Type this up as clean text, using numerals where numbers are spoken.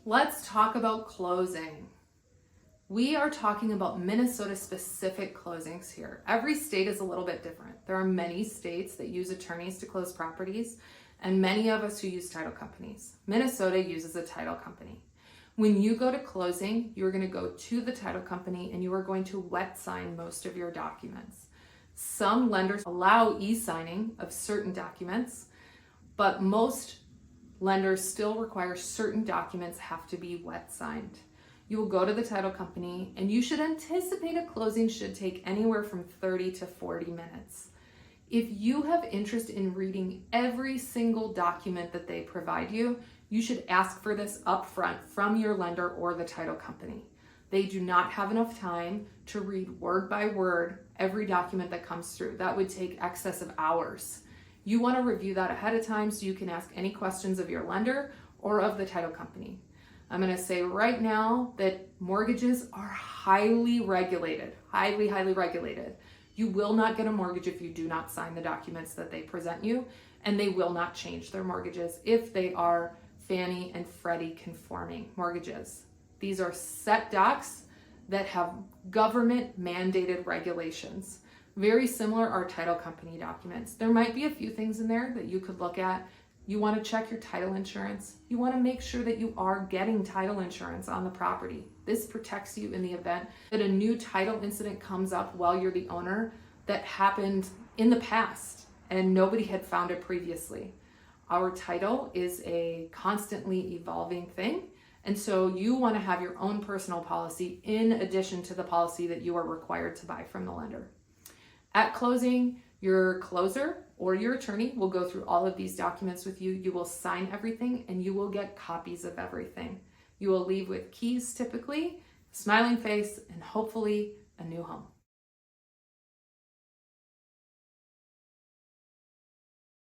Let's talk about closing. We are talking about Minnesota specific closings here. Every state is a little bit different. There are many states that use attorneys to close properties, and many of us who use title companies. Minnesota uses a title company. When you go to closing, you're going to go to the title company and you are going to wet sign most of your documents. Some lenders allow e-signing of certain documents, but most lenders still require certain documents have to be wet signed. You will go to the title company and you should anticipate a closing should take anywhere from 30 to 40 minutes. If you have interest in reading every single document that they provide you, you should ask for this upfront from your lender or the title company. They do not have enough time to read word by word every document that comes through. That would take excess of hours. You want to review that ahead of time so you can ask any questions of your lender or of the title company. I'm going to say right now that mortgages are highly regulated, highly regulated. You will not get a mortgage if you do not sign the documents that they present you, and they will not change their mortgages if they are Fannie and Freddie conforming mortgages. These are set docs that have government mandated regulations. Very similar are title company documents. There might be a few things in there that you could look at. You want to check your title insurance. You want to make sure that you are getting title insurance on the property. This protects you in the event that a new title incident comes up while you're the owner that happened in the past and nobody had found it previously. Our title is a constantly evolving thing, and so you want to have your own personal policy in addition to the policy that you are required to buy from the lender. At closing, your closer or your attorney will go through all of these documents with you. You will sign everything and you will get copies of everything. You will leave with keys typically, smiling face, and hopefully a new home.